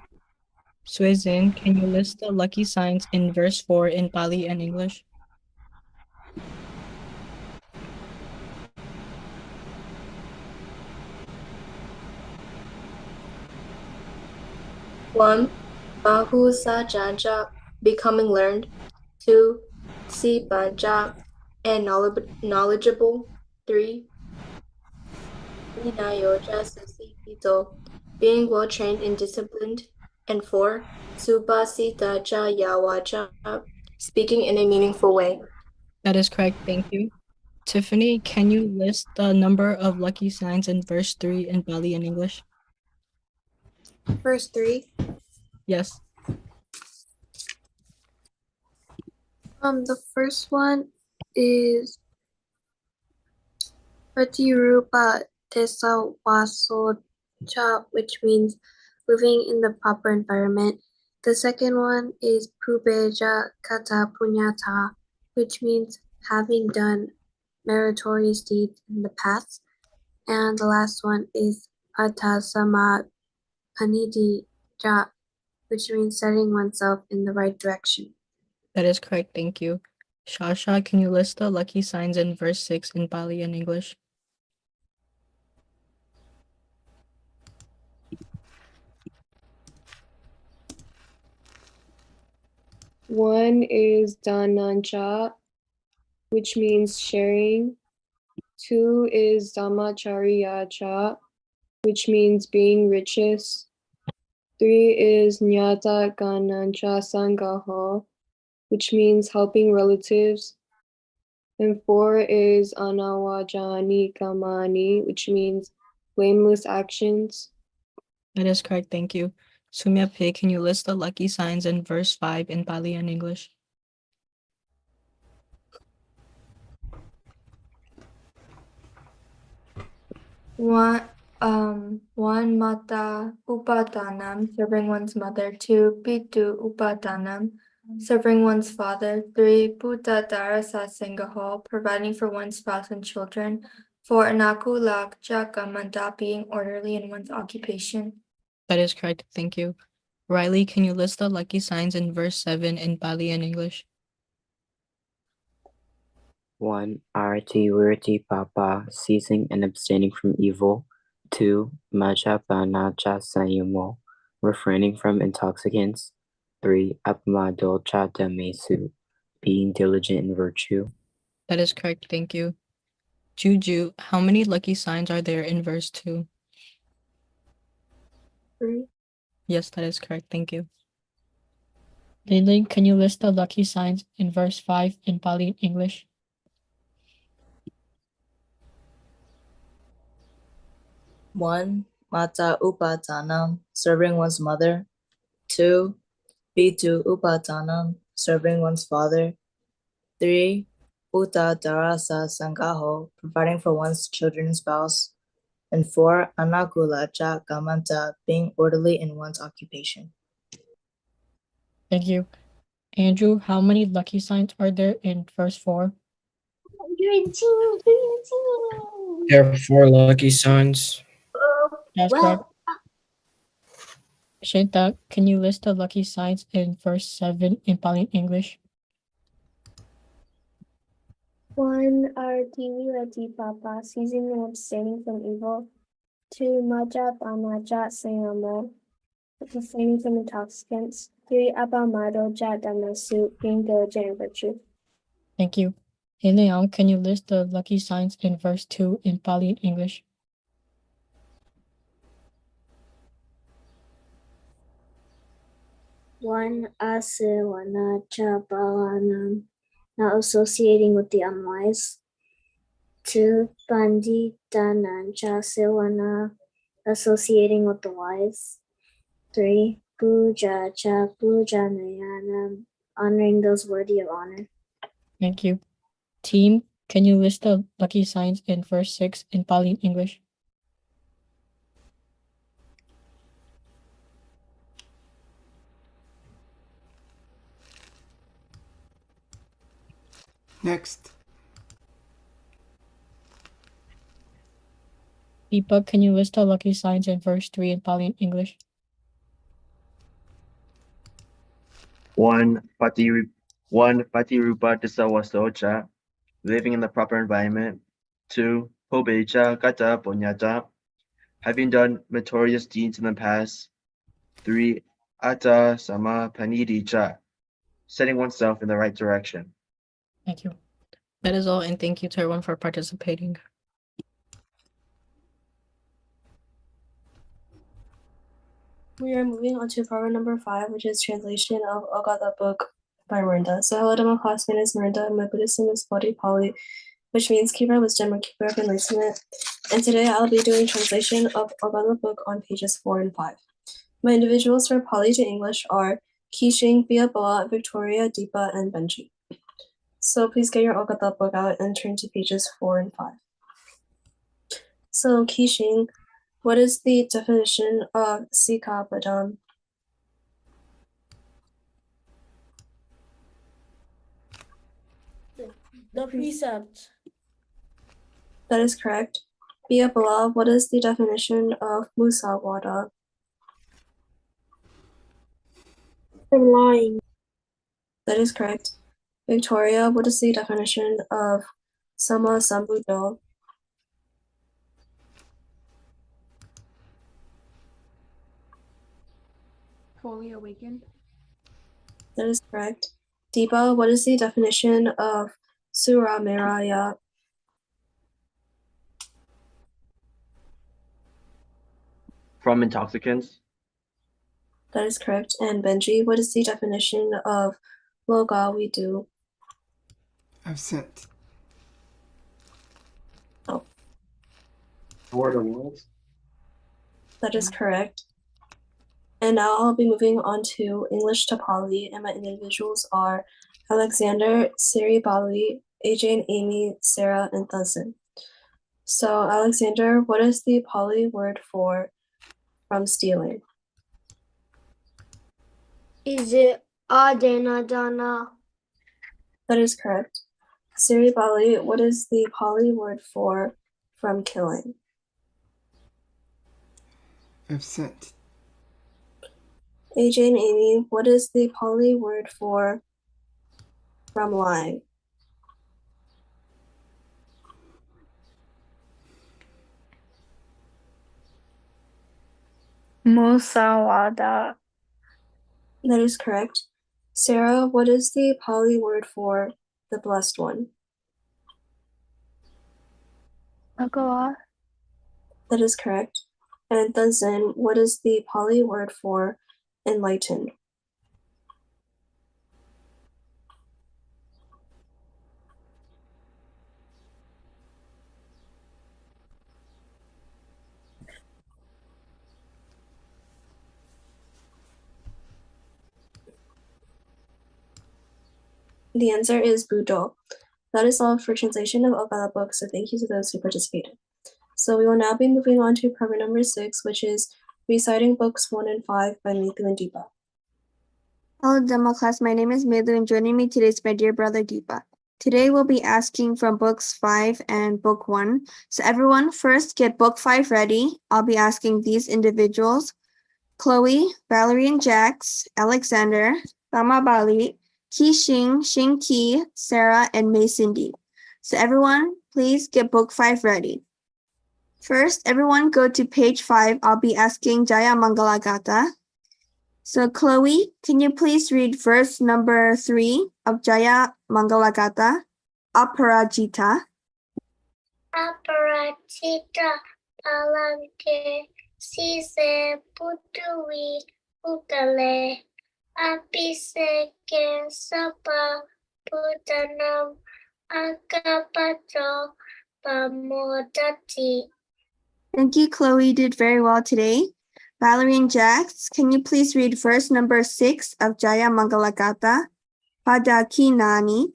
Suezin, can you list the lucky signs in verse 4 in Pali and English? One, Bahu Sa Janja, becoming learned. Two, Si Banja, and knowledgeable. Three, Ninayoja Susi Pito, being well trained and disciplined. And four, Subhasita Ja Yawaja, speaking in a meaningful way. That is correct, thank you. Tiffany, can you list the number of lucky signs in verse 3 in Pali and English? Verse 3. Yes. The first one is Pratirupa Desa Wasocha, which means living in the proper environment. The second one is Pubeja Kata Punyata, which means having done meritorious deeds in the past. And the last one is Atasama Panidi Ja, which means setting oneself in the right direction. That is correct, thank you. Shasha, can you list the lucky signs in verse 6 in Pali and English? One is Danancha, which means sharing. Two is Dhammacharyacha, which means being richest. Three is Nyata Ganancha Sangaho, which means helping relatives. And four is Anawajani Kamani, which means blameless actions. That is correct, thank you. Sumya P, can you list the lucky signs in verse 5 in Pali and English? One mata upadanam, serving one's mother. Two pitu upadanam, serving one's father. Three puta darasa singaho, providing for one's spouse and children. Four anakulak jakamanda, being orderly in one's occupation. That is correct, thank you. Riley, can you list the lucky signs in verse 7 in Pali and English? 1. Arati Virti Papa, ceasing and abstaining from evil. 2. Majapanacha Sayamo, refraining from intoxicants. 3. Apmadolcha Damesu, being diligent in virtue. That is correct, thank you. Juju, how many lucky signs are there in verse 2? 3. Yes, that is correct, thank you. Lily, can you list the lucky signs in verse 5 in Pali and English? One, Mata Upadanam, serving one's mother. Two, Pitu Upadanam, serving one's father. Three, Uta Darasa Sangaho, providing for one's children and spouse. And four, Anakula Ja Gamanta, being orderly in one's occupation. Thank you. Andrew, how many lucky signs are there in verse 4? There are 4 lucky signs. That's correct. Shinta, can you list the lucky signs in verse 7 in Pali and English? One, Arati Rati Papa, seizing and abstaining from evil. Two, Maja Panaja Sayamo, refraining from intoxicants. Three, Abamado Jadamasu, being diligent in virtue. Thank you. Leon, can you list the lucky signs in verse 2 in Pali and English? 1. Asewana chabalanam, not associating with the unwise. 2. Panditanan chasewana, associating with the wise. 3. Puja cha pujanayanam, honoring those worthy of honor. Thank you. Team, can you list the lucky signs in verse 6 in Pali English? Next. Deepak, can you list the lucky signs in verse 3 in Pali English? One Patirupa Tisawasocha, living in the proper environment. 2. Pobecha Kata Ponyata, having done meritorious deeds in the past. 3. Ata Sama Panidicha, setting oneself in the right direction. Thank you. That is all, and thank you to everyone for participating. We are moving on to program number 5, which is translation of Ogata book by Miranda. So hello to my classmate is Miranda, and my Buddhist name is Bodhi Pali, which means keeper of wisdom or keeper of enlightenment. And today I'll be doing translation of Ogata book on pages 4 and 5. My individuals for Pali to English are Kishing, Biaboa, Victoria, Deepa, and Benji. So please get your Ogata book out and turn to pages 4 and 5. So Kishing, what is the definition of Sika Padam? The precept. That is correct. Biaboa, what is the definition of Musawada? From lying. That is correct. Victoria, what is the definition of Sama Sambuddho? Fully awakened. That is correct. Deepa, what is the definition of Sura Meraya? From intoxicants. That is correct. And Benji, what is the definition of Loga we do? Absent. Oh. Toward the worlds. That is correct. And now I'll be moving on to English to Pali, and my individuals are Alexander, Siri Bali, AJ and Amy, Sarah, and Thuzin. So Alexander, what is the Pali word for from stealing? Is it adena dana? That is correct. Siri Bali, what is the Pali word for from killing? Absent. AJ and Amy, what is the Pali word for from lying? Musawada. That is correct. Sarah, what is the Pali word for the blessed one? Bhagawa. That is correct. And Thuzin, what is the Pali word for enlightened? The answer is Budo. That is all for translation of Ogala books, so thank you to those who participated. So we will now be moving on to program number 6, which is reciting books 1 and 5 by Mithu and Deepa. Hello, Dhamma class. My name is Midhu, and joining me today is my dear brother Deepa. Today we'll be asking from books 5 and book 1. So everyone, first get book 5 ready. I'll be asking these individuals: Chloe, Valerie and Jax, Alexander, Dhamma Bali, Kishing, Shinki, Sarah, and May Cindy. So everyone, please get book 5 ready. First, everyone go to page 5. I'll be asking Jaya Mangalagata. So Chloe, can you please read verse number 3 of Jaya Mangalagata, Aparajita? Aparajita palamke sise putui utale Abhiseke Sapa Buddhanam Agapatro Pamodati. Thank you, Chloe. You did very well today. Valerie and Jax, can you please read verse number 6 of Jaya Mangalagata? Padakinani.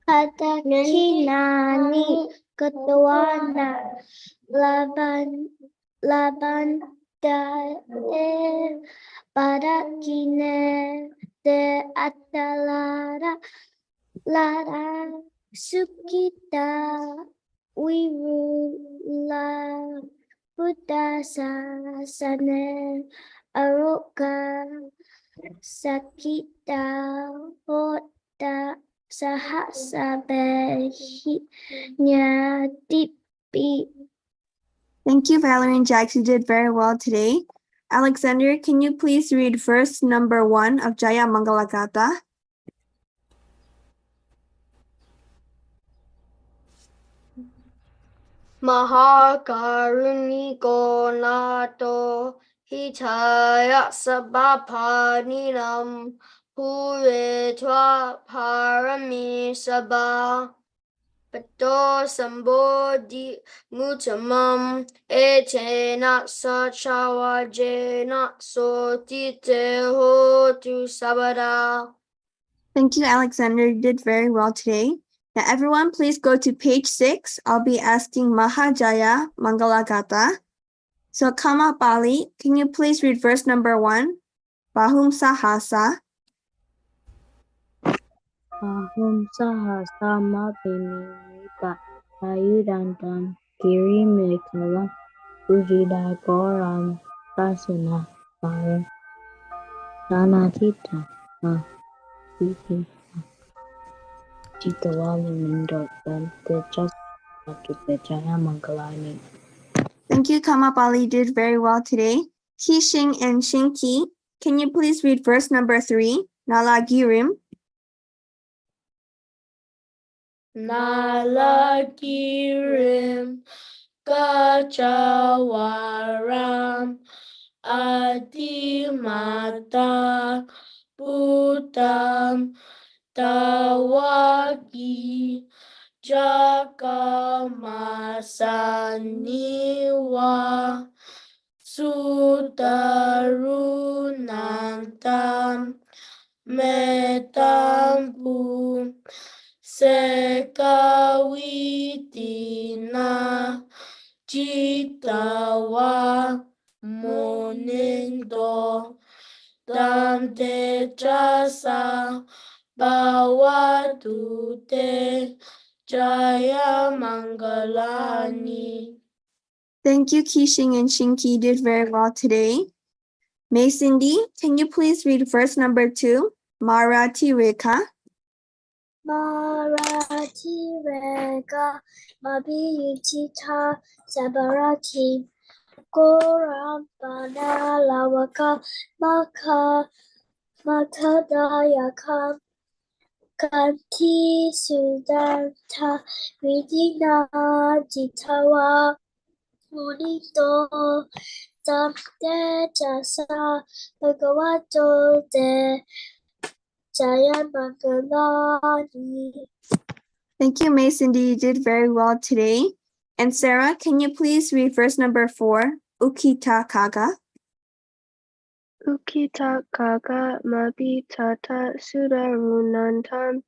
Padakinani Kutwana Labanda Padakine de Atalara Lara Sukita Wirula Buddha Sasane Aroka Sakita Hoda Sahasabehi Nyadipi. Thank you, Valerie and Jax. You did very well today. Alexander, can you please read verse number 1 of Jaya Mangalagata? Mahakaruniko nato hitaya sabapaninam puretva parami sabha pato sambodhi mutamam etena sachawajena sotite hotu sabada. Thank you, Alexander. You did very well today. Now, everyone, please go to page 6. I'll be asking Mahajaya Mangalagata. So, Kama Bali, can you please read verse number 1? Bahum Sahasa. Bahum Sahasa Mabhinita Ayudantam Kiri Mekala Ujida Goram Prasuna Para Danatita Vipi Jitawali Mindo the just to the Jaya Mangalani. Thank you, Kama Bali. You did very well today. Kishing and Shinki, can you please read verse number 3? Nalagirim. Nalagirim Kachawaram Adimata Buddham Tawaki Jakamasaniwa Sudarunantam Metampu Sekawitina Jitawa Munindo Dante Jasa Bawatute Jaya Mangalani. Thank you, Kishing and Shinki. You did very well today. May Cindy, can you please read verse number 2? Marathi Rekha. Marathi Rega Mabiyutita Sabarati Gorambana Lawaka Makadayaka Kanti Sudanta Vidina Jitawa Munito Tamte Jasa Bhagavato De Jaya Mangalani. Thank you, May Cindy. You did very well today. And Sarah, can you please read verse number 4? Ukita Kaga. Ukita kaga mabitata sudarunantam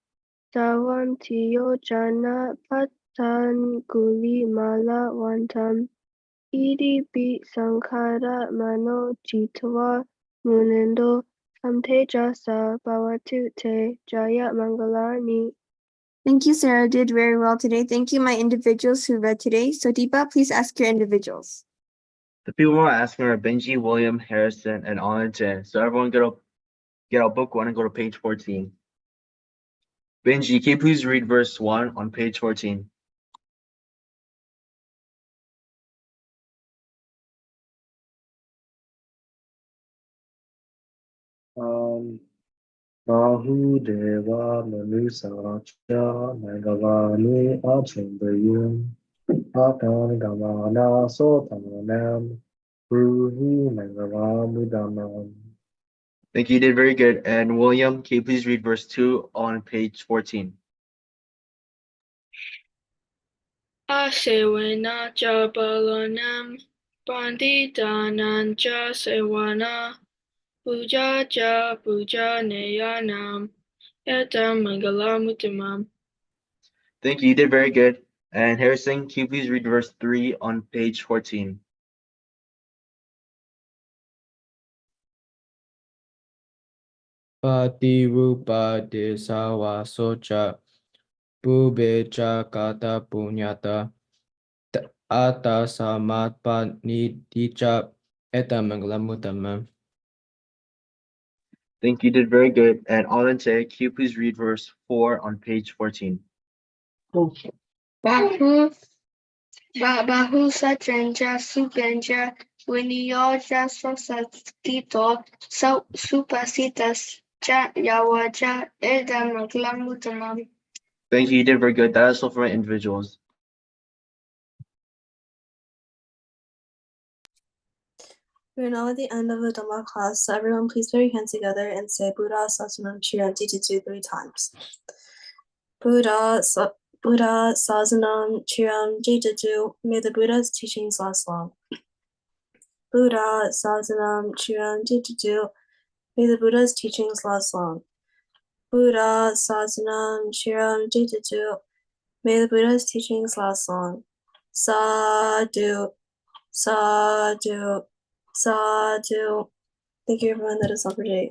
dawantiyo jana patanguli malawantam idi bi sankara mano jitwa munendo samtejasa bawatu te jaya mangalani. Thank you, Sarah. You did very well today. Thank you, my individuals who read today. So, Deepa, please ask your individuals. The people who are asking are Benji, William, Harrison, and Anna Jen. So everyone get out book 1 and go to page 14. Benji, can you please read verse 1 on page 14? Bahudeva Manusa Cha Nagavani Achambayum Atan Gamana Sotanam Ruhi Nagaramudamam. Thank you. You did very good. And William, can you please read verse 2 on page 14? Asewena jabalanam Panditanam ja sewana Puja ja puja neyanam Etam mangalamutamam. Thank you. You did very good. And Harrison, can you please read verse 3 on page 14? Patirupa desawa socha pubecha kata punyata ata samatpa niticha etamanglamutama. Thank you. You did very good. And Alante, can you please read verse 4 on page 14? Bahu Bahu Satrenja Subenja Winiyoja Sosatito Supasitas Ja Yawaja Edam Maglamutamam. Thank you. You did very good. That is all for my individuals. We are now at the end of the Dhamma class, so everyone please put your hands together and say Buddha Sasanam Chiranti 3 times. Buddha Sasanam Chiram Jitatu. May the Buddha's teachings last long. Buddha Sasanam Chiram Jitatu. May the Buddha's teachings last long. Buddha Sasanam Chiram Jitatu. May the Buddha's teachings last long. Sadhu, sadhu, sadhu. Thank you, everyone. That is all for today.